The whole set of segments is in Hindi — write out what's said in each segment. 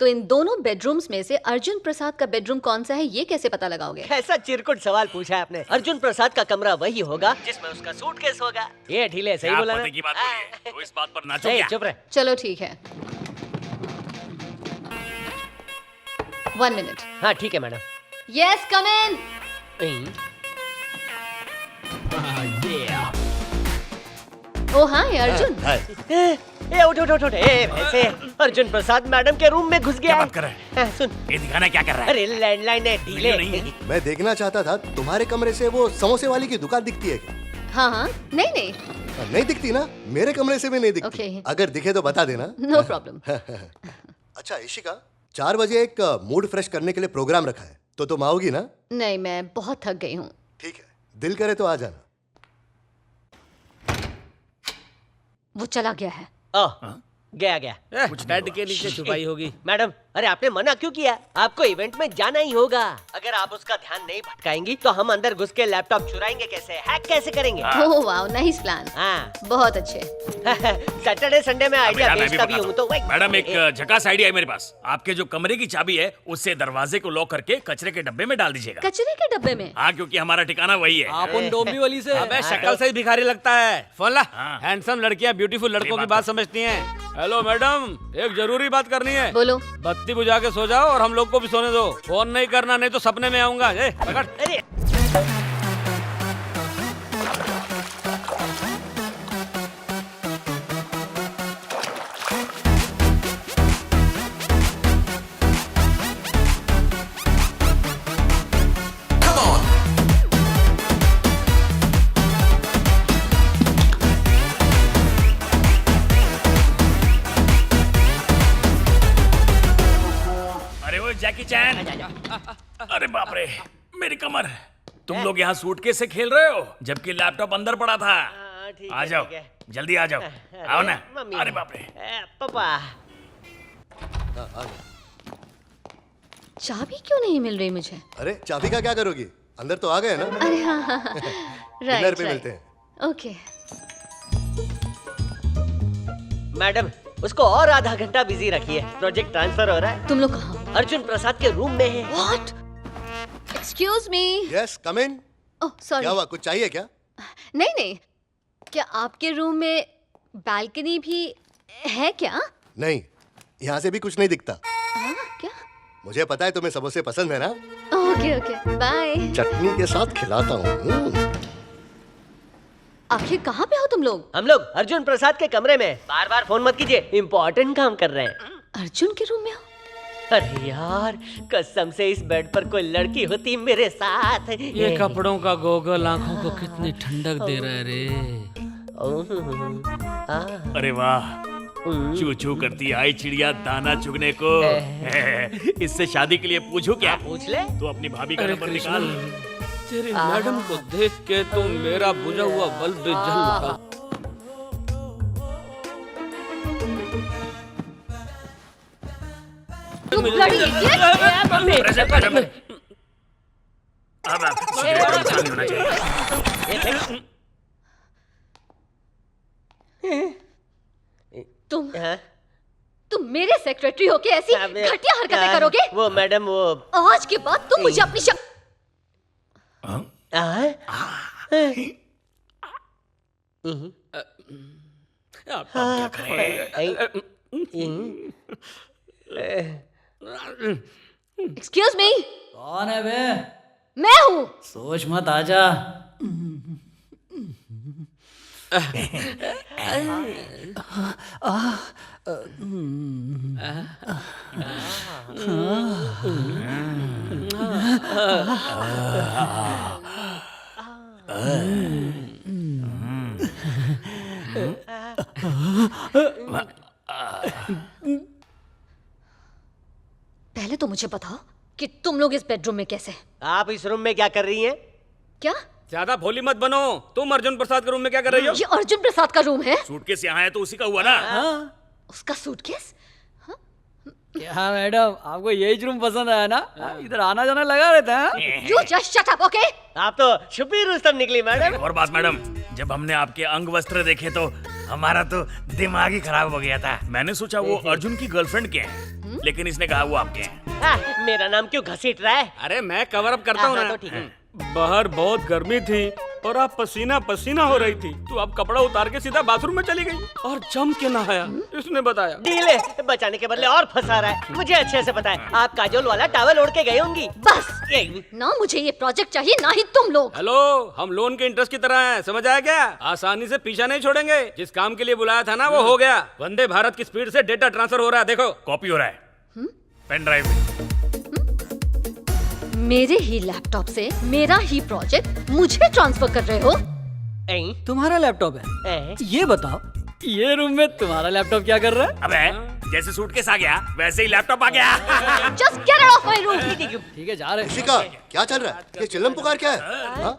तो इन दोनों बेडरूम्स में से अर्जुन प्रसाद का बेडरूम कौन सा है ये कैसे पता लगाओगे? ऐसा चिरकुट सवाल पूछा है आपने। अर्जुन प्रसाद का कमरा वही होगा जिसमें उसका सूटकेस होगा। ये ढीले सही बोला ना? की बात बोली है, तो इस बात पर नाचो नहीं, क्या? चुप रहे। चलो ठीक है, 1 मिनट। हाँ ठीक है मैडम। यस, कम इन। ओ हाय अर्जुन। ए उठ उठ उठ उठ। ए वैसे अर्जुन प्रसाद मैडम के रूम में घुस गया। क्या बात कर रहे हैं? सुन, ये दिखाना क्या कर रहा है? अरे लैंडलाइन है, ढीले नहीं है। मैं देखना चाहता था तुम्हारे कमरे से वो समोसे वाली की दुकान दिखती है क्या? हाँ हाँ, नहीं नहीं, नहीं दिखती ना, मेरे कमरे से भी नहीं दिखती। Okay. अगर दिखे तो बता देना। No problem. अच्छा इशिका, 4 बजे एक मूड फ्रेश करने के लिए प्रोग्राम रखा है, तो तुम आओगी ना? नहीं, मैं बहुत थक गई हूँ। ठीक है, दिल करे तो आ जाना। वो चला गया है। ओह, गया गया। कुछ बेड के नीचे छुपाई होगी। मैडम, अरे आपने मना क्यों किया? आपको इवेंट में जाना ही होगा। अगर आप उसका ध्यान नहीं भटकाएंगी तो हम अंदर घुस के लैपटॉप चुराएंगे कैसे, हैक कैसे करेंगे? Oh wow, nice plan. हाँ। बहुत अच्छे। सैटरडे संडे में आइडिया मैं भी बेचता भी बताता हूँ तो हूँ। मैडम, एक झकास आइडिया है मेरे पास। आपके जो कमरे की चाबी है उससे दरवाजे को लॉक करके कचरे के डब्बे में डाल दीजिएगा। कचरे के डब्बे में? हाँ, क्योंकि हमारा ठिकाना वही है। आप उन डोंबिवली से। अबे शक्ल से ही भिखारी लगता है। फोन ला। हाँ। हैंडसम लड़कियां ब्यूटीफुल लड़कों की बात समझती हैं। हेलो मैडम, एक जरूरी बात करनी है। बोलो। बत्ती बुझा के सो जाओ और हम लोग को भी सोने दो। फोन नहीं करना, नहीं तो सपने में आऊंगा। ए, पकड़। अरे अरे वो जैकी चैन। अरे बाप रे, मेरी कमर। तुम लोग यहाँ सूटकेस से खेल रहे हो जबकि लैपटॉप अंदर पड़ा था। ठीक आ है, जाओ, ठीक है। जल्दी आ जाओ। आओ ना। मम्मी। अरे बाप रे। पापा। हाँ, आ गए। चाबी क्यों नहीं मिल रही मुझे? अरे चाबी का क्या करोगी? अंदर तो आ गए ना। अरे हाँ हाँ हाँ, डिनर राइट पे राइट। मिलते हैं। ओके। मैडम, उसको और आधा घंटा बिजी रखिए। प्रोजेक्ट ट्रांसफर हो रहा है। तुम लोग कहाँ? अर्जुन प्रसाद के रूम में है। What? Excuse me. Yes, come in. Oh sorry. क्या हुआ, कुछ चाहिए क्या? नहीं नहीं, क्या आपके रूम में बालकनी भी है क्या? नहीं, यहाँ से भी कुछ नहीं दिखता। हाँ क्या? मुझे पता है तुम्हें समोसे पसंद है ना। Okay okay, bye. चटनी के साथ खिलाता हूँ। आखिर कहाँ पे हो तुम लोग? हम लोग अर्जुन प्रसाद के कमरे में। बार बार फोन मत कीजिए, इम्पोर्टेंट काम कर रहे हैं। अर्जुन के रूम में हो? अरे यार, कसम से इस बेड पर कोई लड़की होती मेरे साथ। ये कपड़ों का गोगल आंखों को कितनी ठंडक दे रहा है रे। अरे वाह, चू चू करती आई चिड़िया दाना चुगने को। इससे शादी के लिए पूछू क्या? पूछ ले। तो अपनी भाभी का अरे नंबर निकाल। तेरी मैडम को देख के तो मेरा बुझा हुआ बल्ब भी जल उठा। तुम bloody idiot! Present madam. अब सिगरेट का होना चाहिए। हाँ? तुम मेरे सेक्रेटरी होके ऐसी अबे, घटिया हरकतें यार, करोगे? वो मैडम वो आज के बाद तुम मुझे अपनी अब क्या करें? Excuse me. कौन है बे? मैं हूँ। सोच मत आजा। पहले तो मुझे बताओ कि तुम लोग इस बेडरूम में कैसे? आप इस रूम में क्या कर रही हैं? क्या? ज्यादा भोली मत बनो। तुम अर्जुन प्रसाद के रूम में क्या कर रही हो? ये अर्जुन प्रसाद का रूम है? सूटकेस यहाँ है तो उसी का हुआ ना। उसका सूटकेस? क्या मैडम, आपको यही रूम पसंद आया ना? इधर आना जाना लगा रहता है। You just shut up, okay? आप तो छुपी रुस्तम निकली मैडम। और बात मैडम, जब हमने आपके अंग वस्त्र देखे तो हमारा तो दिमाग ही खराब हो गया था। मैंने सोचा वो अर्जुन की गर्लफ्रेंड के हैं। लेकिन इसने कहा वो आपके हैं। मेरा नाम क्यों घसीट रहा है? अरे मैं कवर अप करता हूँ हाँ, ना। तो ठीक है। बाहर बहुत गर्मी थी और आप पसीना पसीना हो रही थी, तो आप कपड़ा उतार के सीधा बाथरूम में चली गई और जम के नहाया, इसने बताया। डील है, बचाने के बदले और फंसा रहा है। मुझे अच्छे से पता है, आप काजोल वाला टॉवल ओढ़ के गई होंगी। बस ये ना मुझे ये प्रोजेक्ट चाहिए ना ही तुम लोग। हेलो, हम लोन के इंटरेस्ट की तरह हैं, समझ आया क्या? आसानी से पीछा नहीं छोड़ेंगे। जिस काम के लिए बुलाया था ना वो हो गया। वंदे भारत की स्पीड से डेटा ट्रांसफर हो रहा है, देखो। कॉपी हो रहा है पेन ड्राइव में। मेरे ही लैपटॉप से मेरा ही प्रोजेक्ट मुझे ट्रांसफर कर रहे हो? तुम्हारा लैपटॉप है? ये बताओ, ये रूम में तुम्हारा लैपटॉप क्या कर रहा है? अबे जैसे सूटकेस आ गया वैसे ही लैपटॉप आ गया। Just get out of my room. ठीक है, जा रहे हैं। इशिका, क्या चल रहा है? ये चिल्लम पुकार क्या है? हाँ?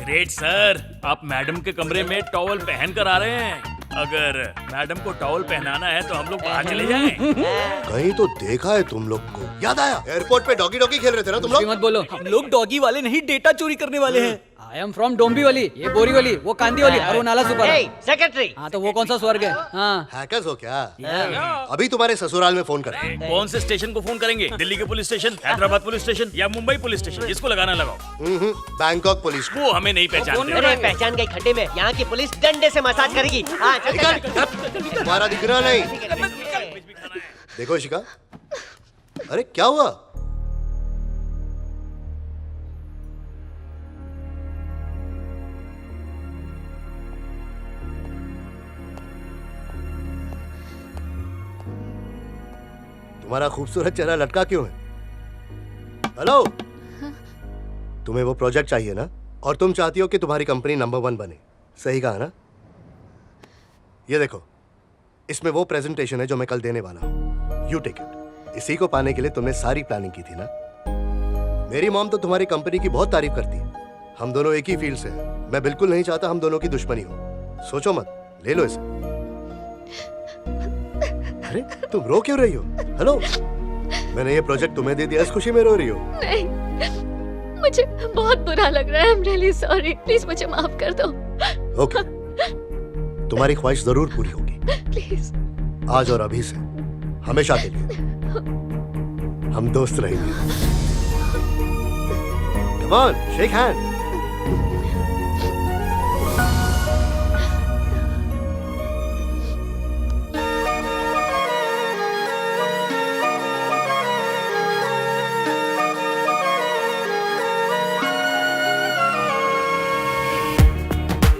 ग्रेट सर, आप मैडम के कमरे में टॉवल पहन कर आ रहे हैं। अगर मैडम को टॉवल पहनाना है तो हम लोग बाहर चले जाएं। कहीं तो देखा है तुम लोग को। याद आया, एयरपोर्ट पे डॉगी डॉगी खेल रहे थे ना तुम कुछ भी लोग? मत बोलो, हम लोग डॉगी वाले नहीं, डेटा चोरी करने वाले हैं। आई एम फ्रॉम डोंबिवली, ये बोरी वाली, वो कांदी वाली और वो नाला सुपर। सेक्रेटरी। हाँ, तो वो कौन सा स्वर्ग है? हाँ, हैकर्स हो क्या? अभी तुम्हारे ससुराल में फोन कर। कौन से स्टेशन को फोन करेंगे? दिल्ली के police station, Hyderabad police station या मुंबई पुलिस स्टेशन? जिसको लगाना लगाओ। बैंकॉक पुलिस को। वो हमें नहीं पहचानते। अरे पहचान गई खड्डे में, यहाँ की पुलिस डंडे से मसाज करेगी। हाँ, चल, चल, चल। तुम्हारा दिखना नहीं। देखो इशिका, अरे क्या हुआ? तुम्हारा खूबसूरत चेहरा लटका क्यों है? हेलो, तुम्हें वो प्रोजेक्ट चाहिए ना, और तुम चाहती हो कि तुम्हारी कंपनी नंबर 1 बने, सही कहा ना? ये देखो, इसमें वो प्रेजेंटेशन है जो मैं कल देने वाला हूँ। You take it. इसी को पाने के लिए तुमने सारी प्लानिंग की थी ना? मेरी मॉम तो तुम्हारी कंपनी की बहुत तारीफ करती है। हम दोनों एक ही फील्ड से हैं। मैं बिल्कुल नहीं चाहता हम दोनों की दुश्मनी हो। सोचो मत, ले लो इसे। अरे तुम रो क्यों रही हो? हेलो, मैंने ये प्रोजेक्ट तुम्हें दे दिया, इस खुशी में रो रही हो? नहीं, मुझे बहुत बुरा लग रहा है। I'm really sorry. प्लीज मुझे माफ कर दो। ओके, तुम्हारी ख्वाहिश जरूर पूरी होगी। प्लीज। आज और अभी से, हमेशा के लिए हम दोस्त रहेंगे। Come on, shake hand.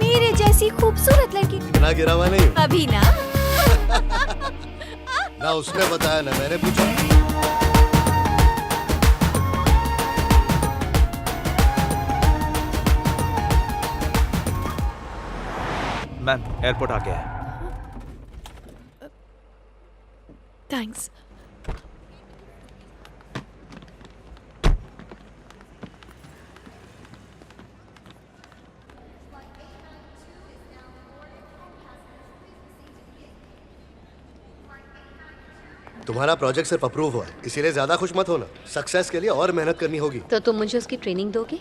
मेरे जैसी खूबसूरत लड़की इतना गिरा हुआ नहीं हूं। अभी ना। ना उसने बताया ना मैंने पूछा। मैम, एयरपोर्ट आ गया है। थैंक्स। तुम्हारा प्रोजेक्ट सिर्फ अप्रूव हुआ है, इसीलिए ज्यादा खुश मत होना। सक्सेस के लिए और मेहनत करनी होगी। तो तुम मुझे उसकी ट्रेनिंग दोगे?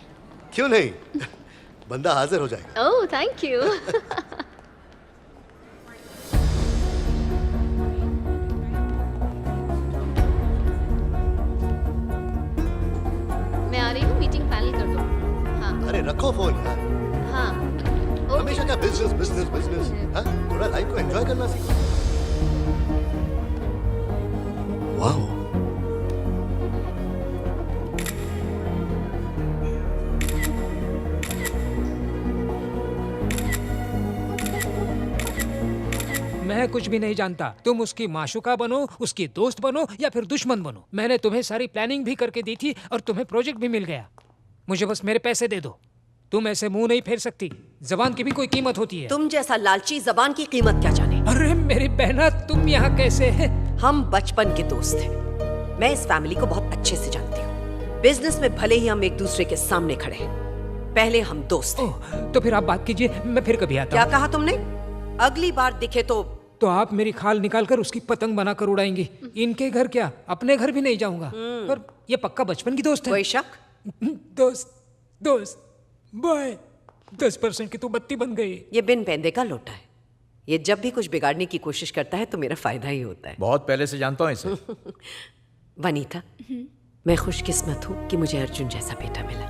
क्यों नहीं? बंदा हाजिर हो जाएगा। ओह, थैंक यू। मैं आ रही हूँ, मीटिंग फाइनल कर दो। हाँ अरे रखो फोन यार। हाँ। हमेशा क्या बिजनेस बिजनेस बिजनेस? हाँ, थोड़ा लाइफ को एंजॉय करना सीखो। वाओ, मैं कुछ भी नहीं जानता। तुम उसकी माशुका बनो, उसकी दोस्त बनो या फिर दुश्मन बनो। मैंने तुम्हें सारी प्लानिंग भी करके दी थी और तुम्हें प्रोजेक्ट भी मिल गया। मुझे बस मेरे पैसे दे दो। तुम ऐसे मुंह नहीं फेर सकती। जबान की भी कोई कीमत होती है। तुम जैसा लालची जबान की कीमत क्या जाने। अरे मेरी बहना, तुम यहाँ कैसे है? हम बचपन के दोस्त हैं। मैं इस फैमिली को बहुत अच्छे से जानती हूँ। बिजनेस में भले ही हम एक दूसरे के सामने खड़े हैं, पहले हम दोस्त हैं। तो फिर आप बात कीजिए, मैं फिर कभी आता क्या हूँ। कहा तुमने? अगली बार दिखे तो आप मेरी खाल निकाल कर उसकी पतंग बनाकर उड़ाएंगी। इनके घर क्या, अपने घर भी नहीं जाऊंगा। पर ये पक्का बचपन की दोस्त है। कोई शक? दोस्त दोस्त बॉय, 10% की तो बत्ती बन गई। ये बिन पैंदे का लोटा है। ये जब भी कुछ बिगाड़ने की कोशिश करता है तो मेरा फायदा ही होता है। बहुत पहले से जानता हूँ इसे। वनीता, मैं खुशकिस्मत हूँ कि मुझे अर्जुन जैसा बेटा मिला।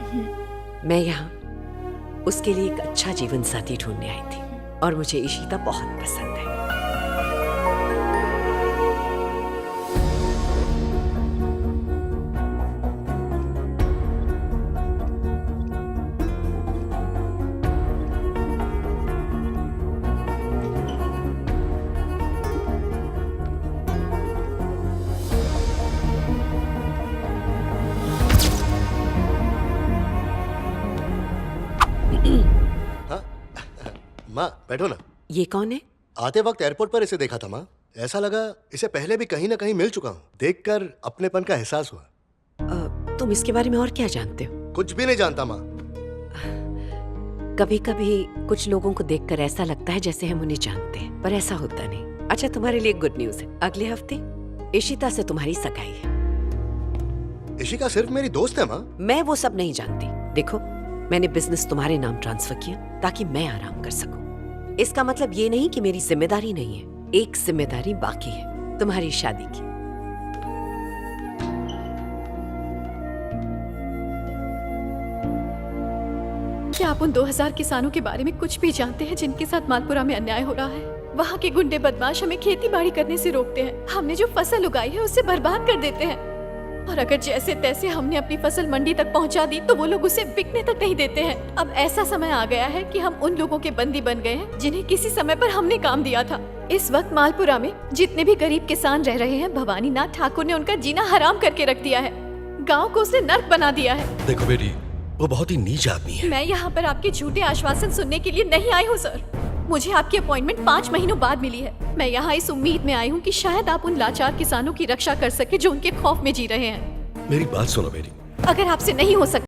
मैं यहाँ उसके लिए एक अच्छा जीवन साथी ढूंढने आई थी और मुझे इशिता बहुत पसंद है। माँ बैठो ना। ये कौन है? आते वक्त एयरपोर्ट पर इसे देखा था माँ। ऐसा लगा इसे पहले भी कहीं ना कहीं मिल चुका हूँ। देखकर अपनेपन का एहसास हुआ। तुम इसके बारे में और क्या जानते हो? कुछ भी नहीं जानता माँ। कभी कभी कुछ लोगों को देखकर ऐसा लगता है जैसे हम उन्हें जानते हैं, पर ऐसा होता नहीं। अच्छा, तुम्हारे लिए गुड न्यूज है, अगले हफ्ते इशिता से तुम्हारी सगाई है। इशिका सिर्फ मेरी दोस्त है माँ। मैं वो सब नहीं जानती। देखो, मैंने बिजनेस तुम्हारे नाम ट्रांसफर किया ताकि मैं आराम कर सकूं। इसका मतलब ये नहीं कि मेरी जिम्मेदारी नहीं है। एक जिम्मेदारी बाकी है, तुम्हारी शादी की। क्या आप उन 2000 किसानों के बारे में कुछ भी जानते हैं जिनके साथ मालपुरा में अन्याय हो रहा है? वहाँ के गुंडे बदमाश हमें खेती बाड़ी करने से रोकते हैं। हमने जो फसल उगाई है उसे बर्बाद कर देते हैं, और अगर जैसे तैसे हमने अपनी फसल मंडी तक पहुंचा दी तो वो लोग उसे बिकने तक नहीं देते हैं। अब ऐसा समय आ गया है कि हम उन लोगों के बंदी बन गए हैं जिन्हें किसी समय पर हमने काम दिया था। इस वक्त मालपुरा में जितने भी गरीब किसान रह रहे हैं, भवानी नाथ ठाकुर ने उनका जीना हराम करके रख दिया है। गाँव को उसने नर्क बना दिया है। देखो बेटी, वो बहुत ही नीच आदमी है। मैं यहाँ पर आपके झूठे आश्वासन सुनने के लिए नहीं आई हूँ सर। मुझे आपकी अपॉइंटमेंट 5 महीनों बाद मिली है। मैं यहाँ इस उम्मीद में आई हूँ कि शायद आप उन लाचार किसानों की रक्षा कर सके जो उनके खौफ में जी रहे हैं। मेरी बात सुनो बेटी। अगर आपसे नहीं हो सकता